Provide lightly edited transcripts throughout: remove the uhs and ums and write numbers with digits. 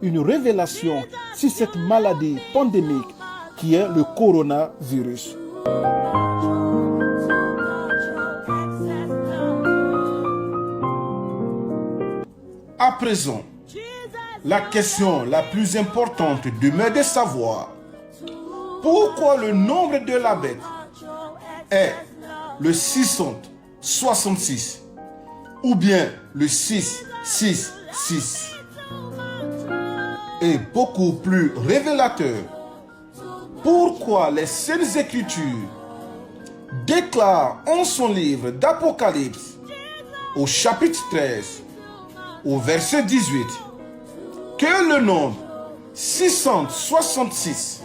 une révélation sur cette maladie pandémique qui est le coronavirus. À présent, la question la plus importante demeure de savoir pourquoi le nombre de la bête est le 666 ou bien le 666. Et beaucoup plus révélateur, pourquoi les Saintes Écritures déclarent en son livre d'Apocalypse au chapitre 13 au verset 18 que le nombre 666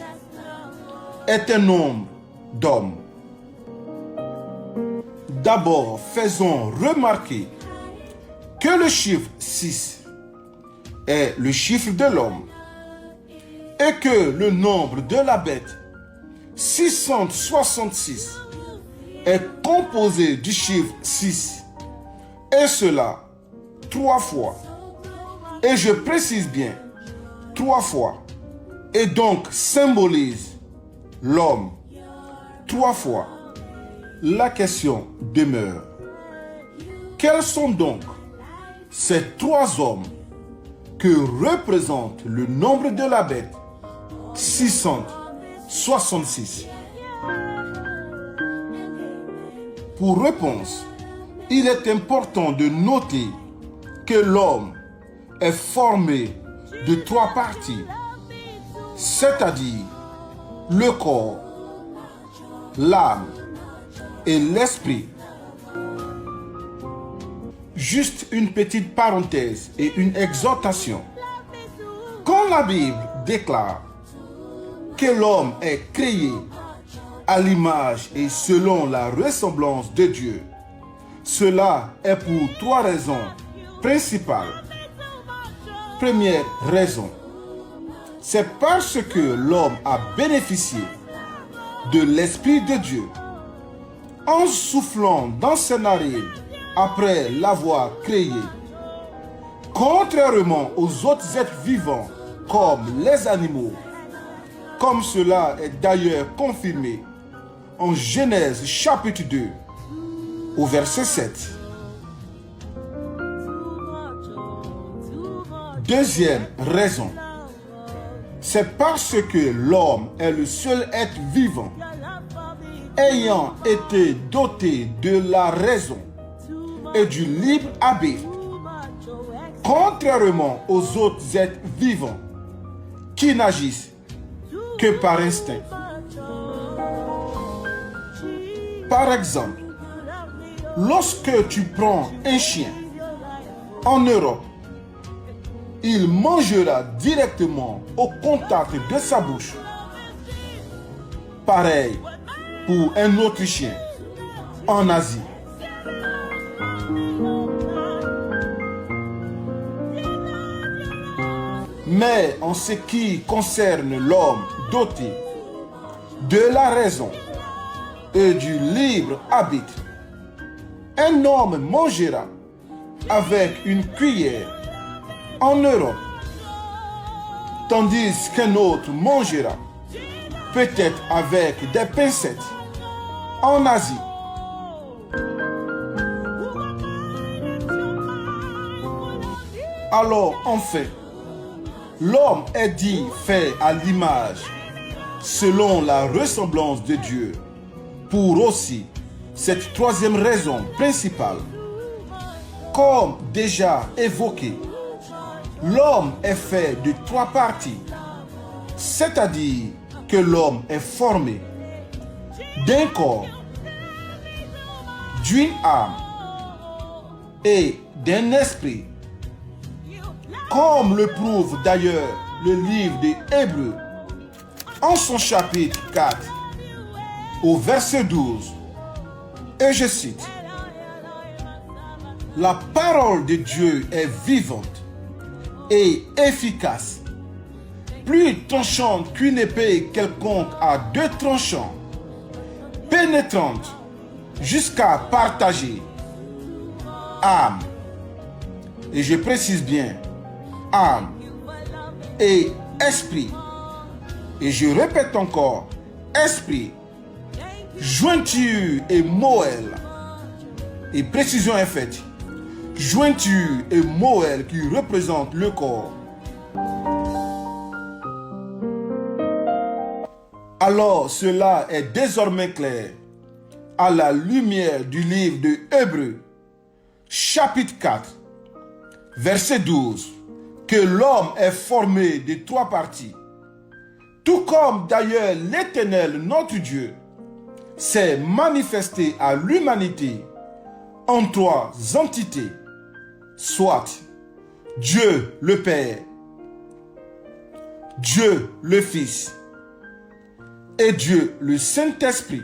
est un nombre d'hommes. D'abord, faisons remarquer que le chiffre 6 est le chiffre de l'homme et que le nombre de la bête 666 est composé du chiffre 6 et cela 3 fois. Et je précise bien 3 fois et donc symbolise l'homme 3 fois. La question demeure. Quels sont donc ces 3 hommes que représente le nombre de la bête 666? Pour réponse, il est important de noter que l'homme est formé de 3 parties, c'est-à-dire le corps, l'âme et l'esprit. Juste une petite parenthèse et une exhortation. Quand la Bible déclare que l'homme est créé à l'image et selon la ressemblance de Dieu, cela est pour 3 raisons principales. Première raison, c'est parce que l'homme a bénéficié de l'Esprit de Dieu en soufflant dans ses narines après l'avoir créé. Contrairement aux autres êtres vivants comme les animaux, comme cela est d'ailleurs confirmé en Genèse chapitre 2 au verset 7. Deuxième raison, c'est parce que l'homme est le seul être vivant ayant été doté de la raison et du libre arbitre, contrairement aux autres êtres vivants qui n'agissent que par instinct. Par exemple, lorsque tu prends un chien en Europe, il mangera directement au contact de sa bouche. Pareil pour un autre chien en Asie. Mais en ce qui concerne l'homme doté de la raison et du libre arbitre, un homme mangera avec une cuillère en Europe, tandis qu'un autre mangera peut-être avec des pincettes en Asie. Alors enfin, l'homme est dit fait à l'image, selon la ressemblance de Dieu, pour aussi cette troisième raison principale. Comme déjà évoqué, l'homme est fait de 3 parties, c'est-à-dire que l'homme est formé d'un corps, d'une âme et d'un esprit, comme le prouve d'ailleurs le livre des Hébreux en son chapitre 4 au verset 12. Et je cite: la parole de Dieu est vivante et efficace, plus tranchante qu'une épée quelconque à 2 tranchants, pénétrante jusqu'à partager âme, et je précise bien âme et esprit. Et je répète encore, esprit. Jointure et moelle. Et précision est faite. Jointure et moelle qui représentent le corps. Alors cela est désormais clair à la lumière du livre de Hébreux, chapitre 4, verset 12, que l'homme est formé de 3 parties. Tout comme d'ailleurs l'Éternel, notre Dieu, s'est manifesté à l'humanité en 3 entités, soit Dieu le Père, Dieu le Fils et Dieu le Saint-Esprit.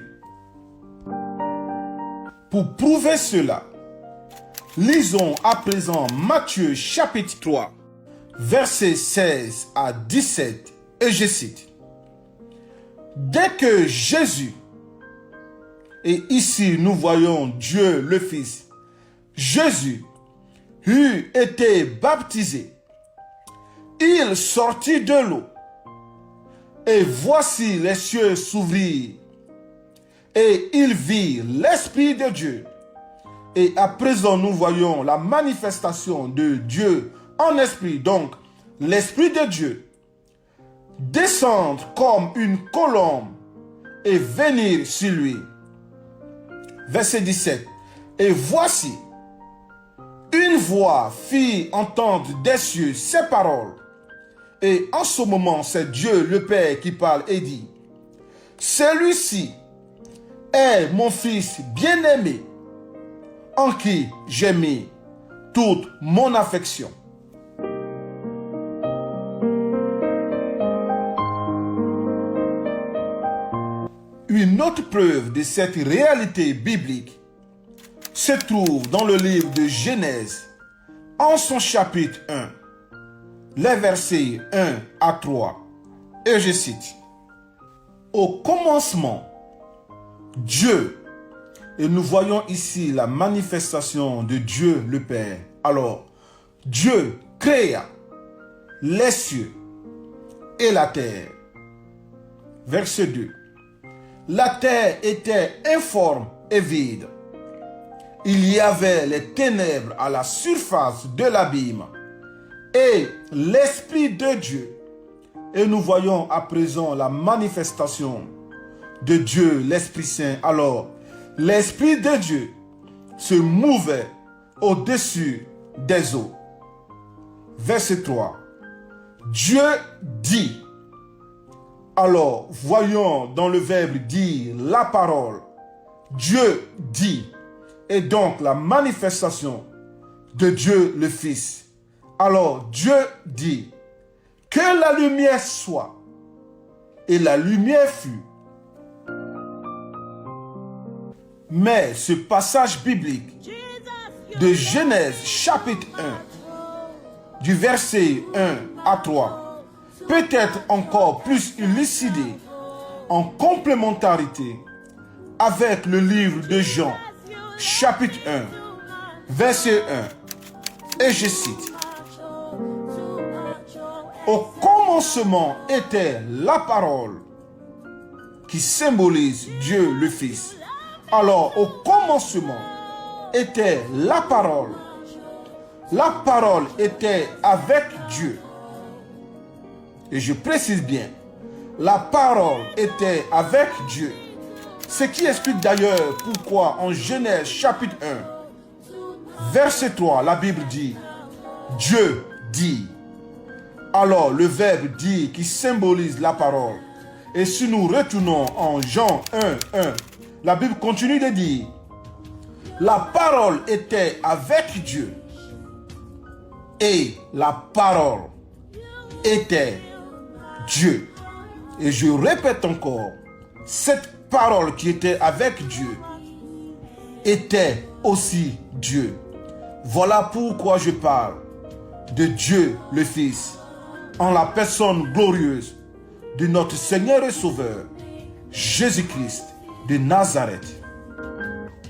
Pour prouver cela, lisons à présent Matthieu chapitre 3, versets 16 à 17, et je cite. Dès que Jésus, et ici nous voyons Dieu le Fils, Jésus eut été baptisé, il sortit de l'eau, et voici les cieux s'ouvrirent, et il vit l'Esprit de Dieu. Et à présent, nous voyons la manifestation de Dieu en esprit, donc l'Esprit de Dieu, descendre comme une colombe et venir sur lui. Verset 17. Et voici, une voix fit entendre des cieux ces paroles. Et en ce moment, c'est Dieu le Père qui parle et dit, celui-ci est mon Fils bien-aimé, en qui j'ai mis toute mon affection. Une autre preuve de cette réalité biblique se trouve dans le livre de Genèse, en son chapitre 1, les versets 1 à 3, et je cite. Au commencement, Dieu, et nous voyons ici la manifestation de Dieu le Père. Alors, Dieu créa les cieux et la terre. Verset 2. La terre était informe et vide. Il y avait les ténèbres à la surface de l'abîme. Et l'Esprit de Dieu, et nous voyons à présent la manifestation de Dieu, l'Esprit Saint. Alors, l'Esprit de Dieu se mouvait au-dessus des eaux. Verset 3. Dieu dit. Alors, voyons dans le verbe dire la parole. Dieu dit. Et donc la manifestation de Dieu le Fils. Alors, Dieu dit que la lumière soit. Et la lumière fut. Mais ce passage biblique de Genèse chapitre 1, du verset 1 à 3, peut être encore plus élucidé en complémentarité avec le livre de Jean chapitre 1, verset 1. Et je cite. Au commencement était la parole qui symbolise Dieu le Fils. Alors, au commencement était la parole. La parole était avec Dieu. Et je précise bien, la parole était avec Dieu. Ce qui explique d'ailleurs pourquoi en Genèse chapitre 1, verset 3, la Bible dit, Dieu dit. Alors, le verbe dit qui symbolise la parole. Et si nous retournons en Jean 1, 1, la Bible continue de dire, la parole était avec Dieu et la parole était Dieu. Et je répète encore, cette parole qui était avec Dieu était aussi Dieu. Voilà pourquoi je parle de Dieu le Fils en la personne glorieuse de notre Seigneur et Sauveur, Jésus-Christ de Nazareth.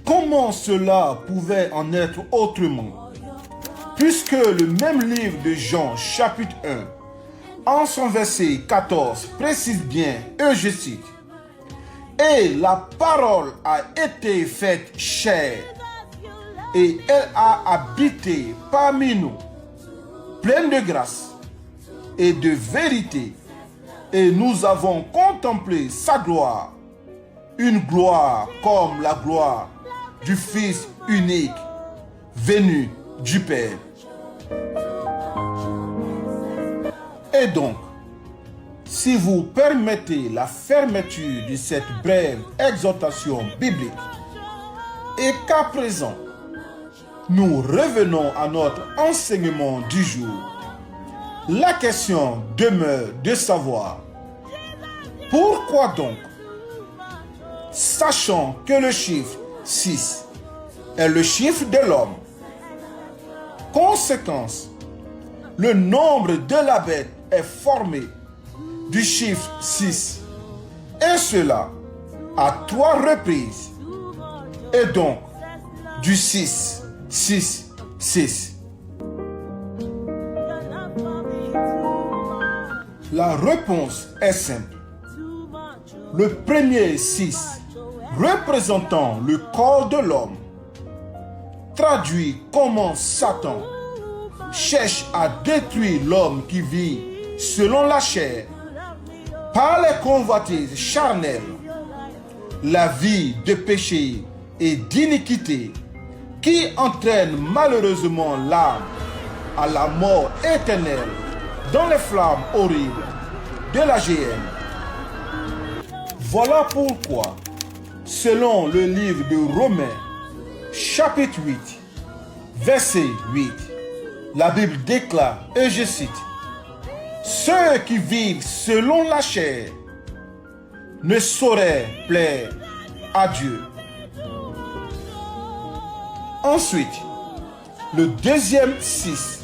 Comment cela pouvait en être autrement, puisque le même livre de Jean chapitre 1 en son verset 14, précise bien, et je cite, et la parole a été faite chair, et elle a habité parmi nous, pleine de grâce et de vérité, et nous avons contemplé sa gloire, une gloire comme la gloire du Fils unique, venu du Père. Et donc, si vous permettez la fermeture de cette brève exhortation biblique, et qu'à présent, nous revenons à notre enseignement du jour, la question demeure de savoir pourquoi donc, sachant que le chiffre 6 est le chiffre de l'homme, conséquence, le nombre de la bête est formé du chiffre 6, et cela à 3 reprises, et donc du 6, 6, 6. La réponse est simple. Le premier 6, représentant le corps de l'homme, traduit comment Satan cherche à détruire l'homme qui vit selon la chair par les convoitises charnelles, la vie de péché et d'iniquité qui entraîne malheureusement l'âme à la mort éternelle dans les flammes horribles de la géhenne. Voilà pourquoi, selon le livre de Romains, chapitre 8, verset 8, la Bible déclare, et je cite, « Ceux qui vivent selon la chair ne sauraient plaire à Dieu. » Ensuite, le deuxième 6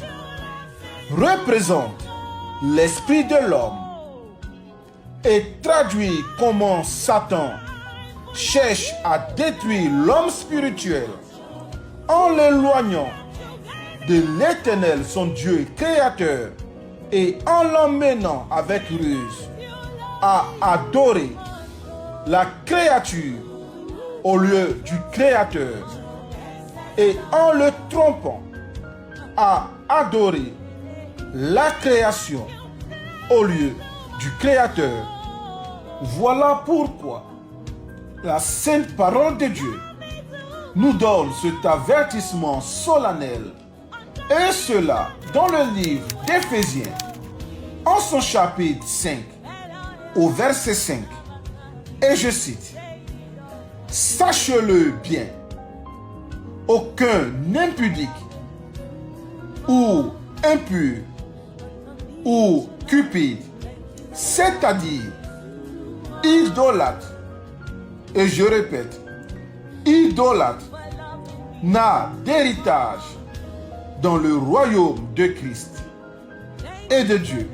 représente l'esprit de l'homme et traduit comment Satan cherche à détruire l'homme spirituel en l'éloignant de l'Éternel, son Dieu créateur, et en l'emmenant avec ruse à adorer la créature au lieu du Créateur, et en le trompant à adorer la création au lieu du Créateur. Voilà pourquoi la sainte parole de Dieu nous donne cet avertissement solennel, et cela dans le livre d'Éphésiens, en son chapitre 5, au verset 5. Et je cite, « Sachez-le bien, aucun impudique ou impur ou cupide, c'est-à-dire idolâtre, et je répète, idolâtre, n'a d'héritage dans le royaume de Christ et de Dieu. »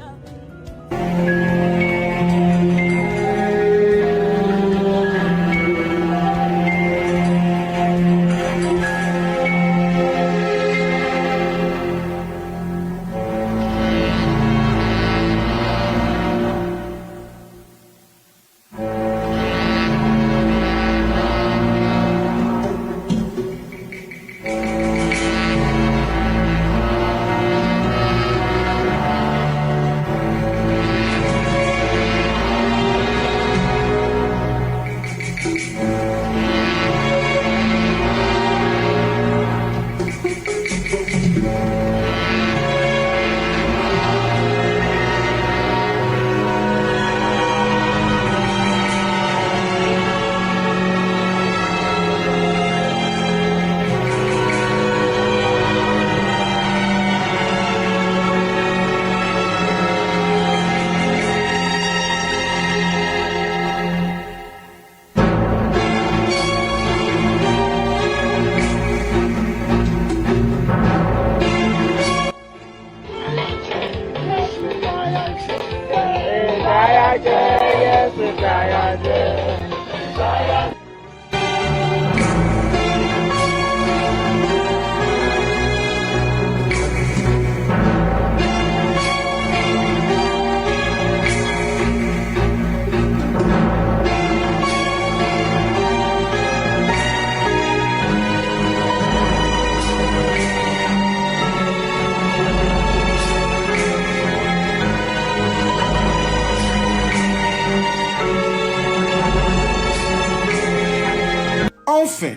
Enfin,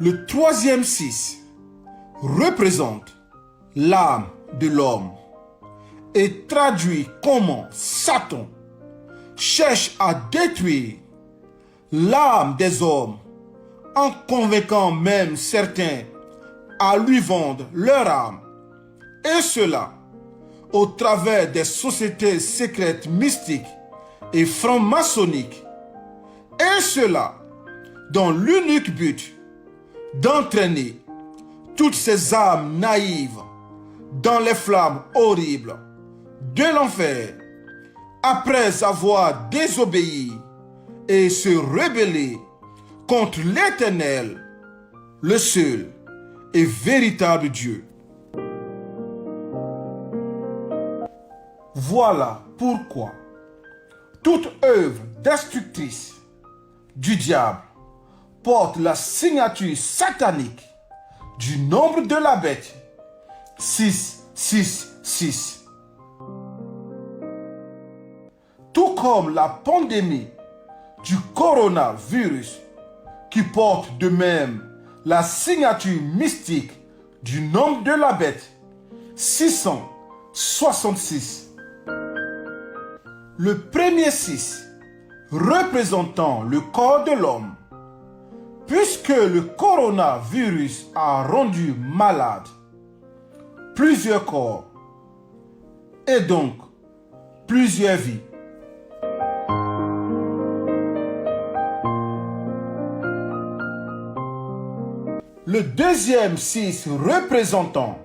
le troisième 6 représente l'âme de l'homme et traduit comment Satan cherche à détruire l'âme des hommes en convainquant même certains à lui vendre leur âme, et cela au travers des sociétés secrètes mystiques et franc-maçonniques, et cela dans l'unique but d'entraîner toutes ces âmes naïves dans les flammes horribles de l'enfer après avoir désobéi et se rebellé contre l'Éternel, le seul et véritable Dieu. Voilà pourquoi toute œuvre destructrice du diable porte la signature satanique du nombre de la bête 666. Tout comme la pandémie du coronavirus qui porte de même la signature mystique du nombre de la bête 666. Le premier 6 représentant le corps de l'homme, puisque le coronavirus a rendu malade plusieurs corps et donc plusieurs vies. Le deuxième 6 représentant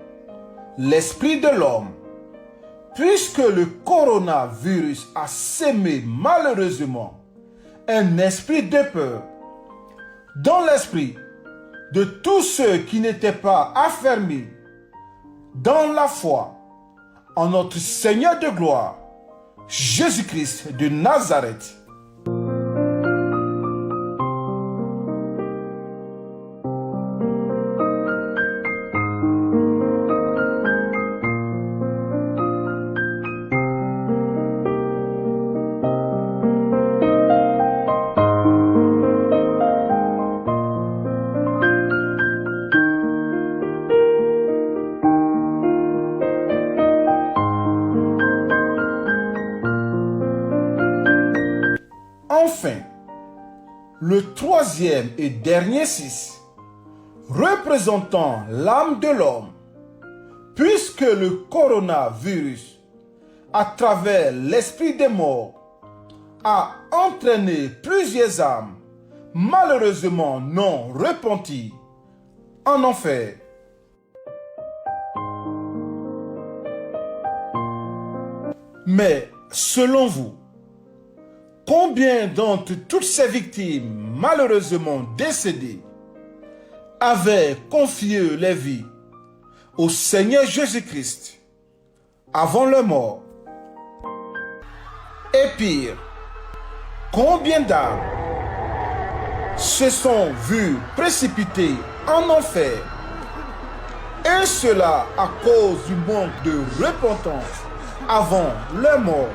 l'esprit de l'homme, puisque le coronavirus a sémé malheureusement un esprit de peur dans l'esprit de tous ceux qui n'étaient pas affermis dans la foi en notre Seigneur de gloire, Jésus-Christ de Nazareth. Enfin, le troisième et dernier 6, représentant l'âme de l'homme, puisque le coronavirus, à travers l'esprit des morts, a entraîné plusieurs âmes, malheureusement non repenties, en enfer. Mais selon vous, combien d'entre toutes ces victimes malheureusement décédées avaient confié leur vie au Seigneur Jésus-Christ avant leur mort? Et pire, combien d'âmes se sont vues précipitées en enfer, et cela à cause du manque de repentance avant leur mort?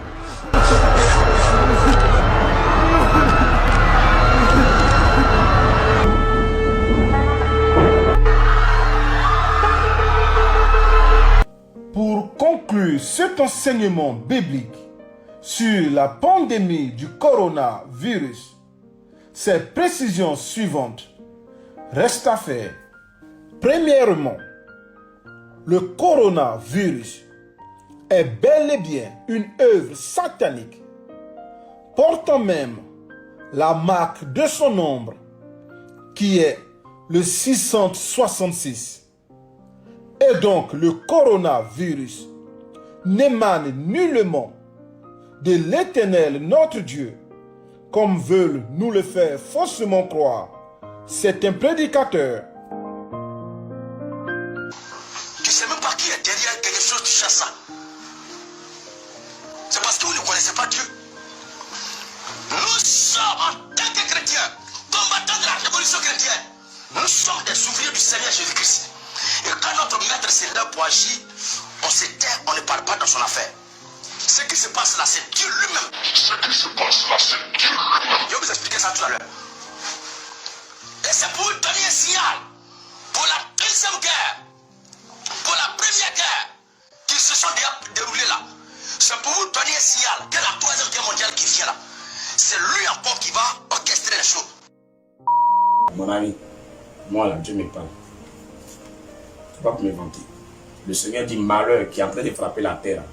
Pour conclure cet enseignement biblique sur la pandémie du coronavirus, ces précisions suivantes restent à faire. Premièrement, le coronavirus est bel et bien une œuvre satanique, portant même la marque de son nombre, qui est le 666. Et donc le coronavirus n'émane nullement de l'Éternel notre Dieu, comme veulent nous le faire faussement croire certains prédicateurs. Tu sais même pas qui est derrière quelque chose, tu cherches ça. C'est parce que vous ne connaissez pas Dieu. Nous sommes, en tant que chrétiens, combattants de la révolution chrétienne, nous sommes des ouvriers du Seigneur Jésus-Christ. Et quand notre maître s'est là pour agir, on se tait, on ne parle pas dans son affaire. Ce qui se passe là, c'est Dieu lui-même. Ce qui se passe là, c'est Dieu lui-même. Je vais vous expliquer ça tout à l'heure. Et c'est pour vous donner un signal. Pour la deuxième guerre, pour la première guerre qui se sont déroulées là, c'est pour vous donner un signal que la troisième guerre mondiale qui vient là, c'est lui encore qui va orchestrer les choses. Mon ami, moi là, Dieu me parle. Tu ne peux pas me vanter. Le Seigneur dit malheur qui est en train de frapper la terre.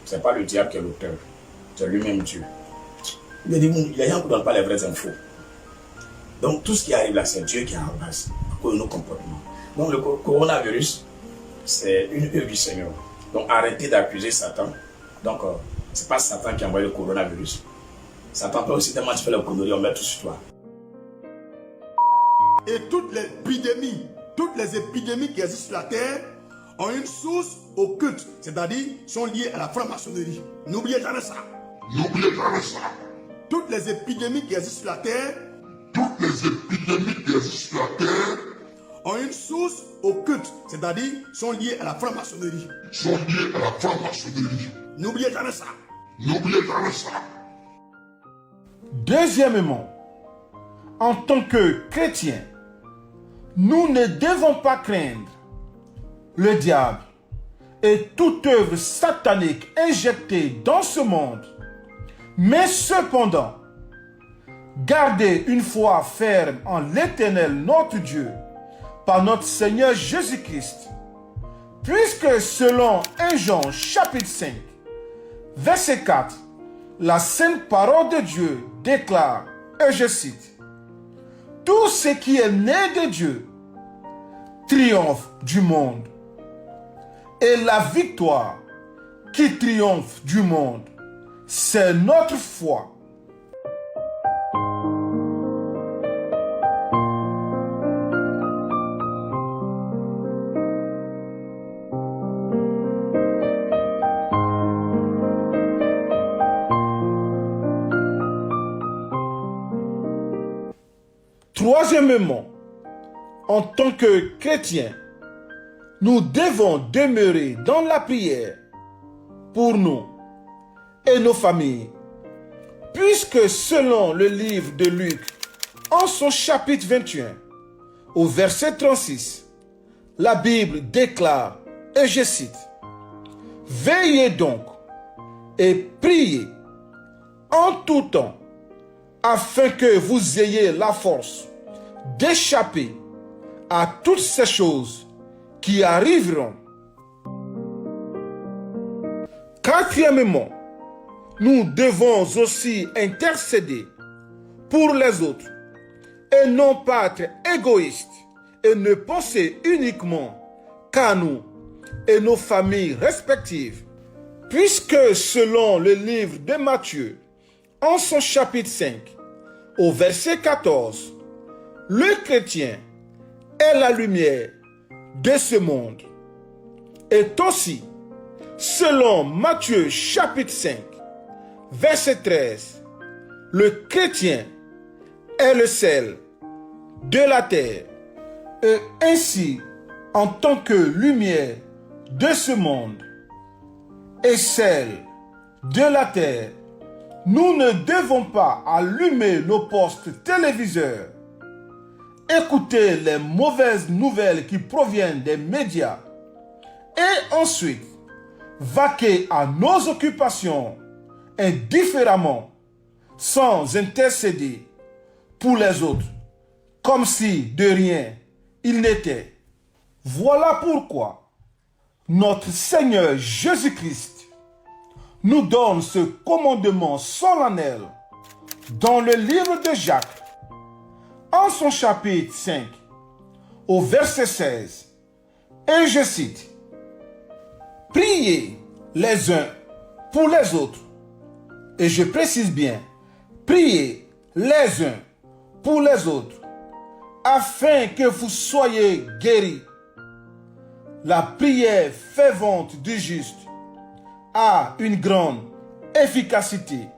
Ce n'est pas le diable qui est l'auteur, c'est lui-même Dieu. Il a dit, les gens ne donnent pas les vraies infos. Donc tout ce qui arrive là, c'est Dieu qui est en base pour nos comportements. Donc le coronavirus, c'est une œuvre du Seigneur. Donc arrêtez d'accuser Satan. Donc ce n'est pas Satan qui a envoyé le coronavirus. Satan peut aussi tellement te faire le connerie, on met tout sur toi. Et toutes les épidémies qui existent sur la terre ont une source occulte, c'est-à-dire sont liées à la franc-maçonnerie. N'oubliez jamais ça. N'oubliez jamais ça. Toutes les épidémies qui existent sur la terre ont une source occulte, c'est-à-dire sont liées à la franc-maçonnerie. N'oubliez jamais ça. N'oubliez jamais ça. Deuxièmement, en tant que chrétiens, nous ne devons pas craindre le diable et toute œuvre satanique injectée dans ce monde, mais cependant, garder une foi ferme en l'Éternel notre Dieu par notre Seigneur Jésus-Christ, puisque selon 1 Jean chapitre 5, verset 4, la sainte parole de Dieu déclare, et je cite, « Tout ce qui est né de Dieu triomphe du monde. Et la victoire qui triomphe du monde, c'est notre foi. » Troisièmement, en tant que chrétiens, nous devons demeurer dans la prière pour nous et nos familles, puisque selon le livre de Luc, en son chapitre 21, au verset 36, la Bible déclare, et je cite, « Veillez donc et priez en tout temps, afin que vous ayez la force d'échapper à toutes ces choses qui arriveront. » Quatrièmement, nous devons aussi intercéder pour les autres et non pas être égoïstes et ne penser uniquement qu'à nous et nos familles respectives, puisque selon le livre de Matthieu, en son chapitre 5, au verset 14, le chrétien est la lumière de ce monde. Et aussi, selon Matthieu chapitre 5, verset 13, le chrétien est le sel de la terre. Et ainsi, en tant que lumière de ce monde et sel de la terre, nous ne devons pas allumer nos postes téléviseurs, écouter les mauvaises nouvelles qui proviennent des médias et ensuite vaquer à nos occupations indifféremment sans intercéder pour les autres, comme si de rien il n'était. Voilà pourquoi notre Seigneur Jésus-Christ nous donne ce commandement solennel dans le livre de Jacques, en son chapitre 5, au verset 16. Et je cite, « Priez les uns pour les autres. » Et je précise bien, priez les uns pour les autres, afin que vous soyez guéris. La prière fervente du juste a une grande efficacité.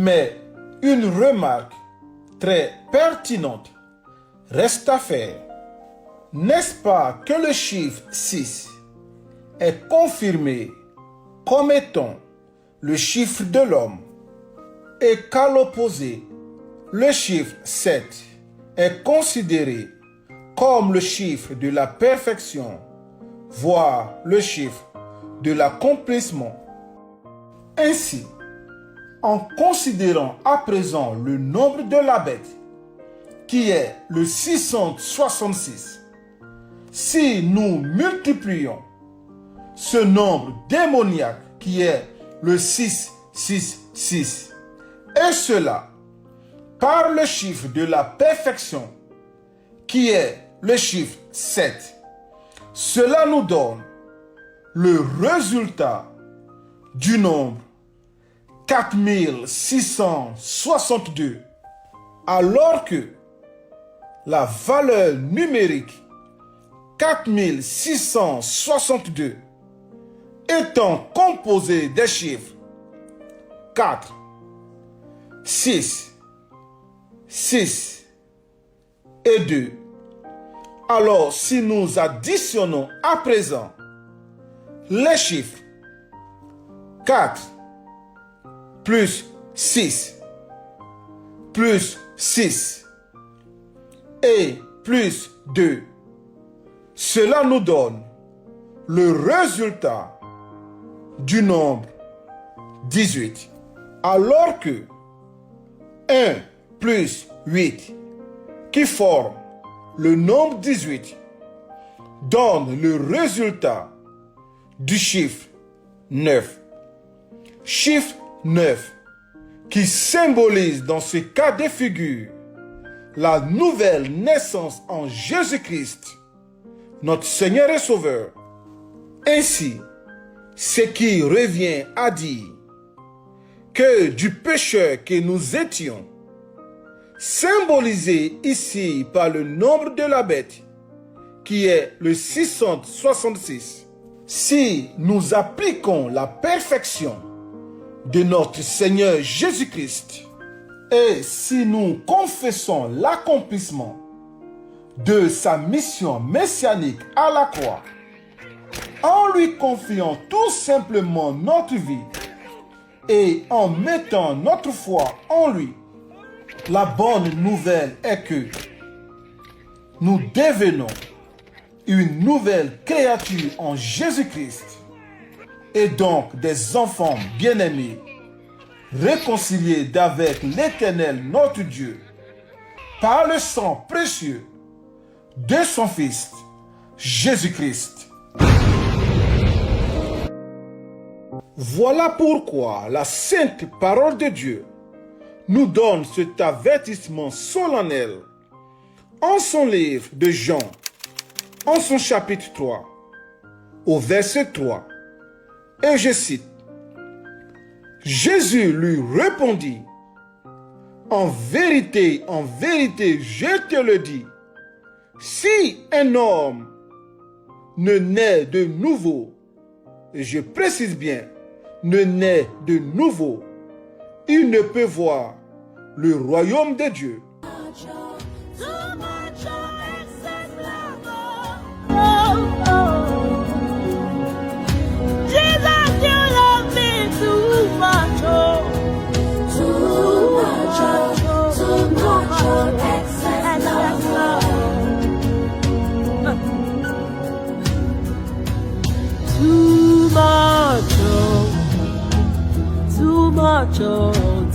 Mais une remarque très pertinente reste à faire. N'est-ce pas que le chiffre 6 est confirmé comme étant le chiffre de l'homme et qu'à l'opposé, le chiffre 7 est considéré comme le chiffre de la perfection, voire le chiffre de l'accomplissement. Ainsi, en considérant à présent le nombre de la bête, qui est le 666, si nous multiplions ce nombre démoniaque qui est le 666, et cela par le chiffre de la perfection, qui est le chiffre 7, cela nous donne le résultat du nombre 4662, alors que la valeur numérique 4662 étant composée des chiffres 4, 6, 6 et 2. Alors, si nous additionnons à présent les chiffres 4 plus 6 plus 6 et plus 2, cela nous donne le résultat du nombre 18. Alors que 1 plus 8, qui forme le nombre 18, donne le résultat du chiffre 9. Chiffre 9 qui symbolise dans ce cas de figure la nouvelle naissance en Jésus-Christ, notre Seigneur et Sauveur. Ainsi, ce qui revient à dire que du pécheur que nous étions, symbolisé ici par le nombre de la bête, qui est le 666, si nous appliquons la perfection de notre Seigneur Jésus-Christ, et si nous confessons l'accomplissement de sa mission messianique à la croix, en lui confiant tout simplement notre vie et en mettant notre foi en lui, la bonne nouvelle est que nous devenons une nouvelle créature en Jésus-Christ et donc des enfants bien-aimés, réconciliés d'avec l'Éternel notre Dieu par le sang précieux de son Fils, Jésus-Christ. Voilà pourquoi la sainte parole de Dieu nous donne cet avertissement solennel en son livre de Jean, en son chapitre 3, au verset 3. Et je cite, « Jésus lui répondit, « en vérité, je te le dis, si un homme ne naît de nouveau, et je précise bien, ne naît de nouveau, il ne peut voir le royaume de Dieu. »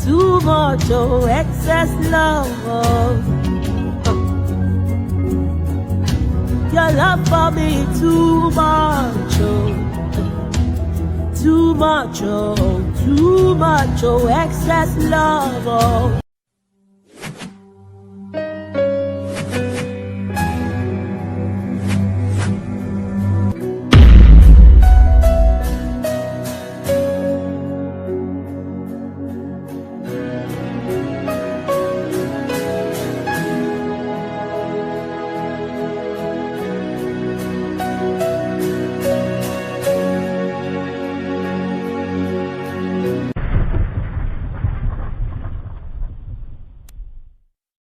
Too much, oh, excess love. Your love for me, too much, oh, too much, oh, excess love.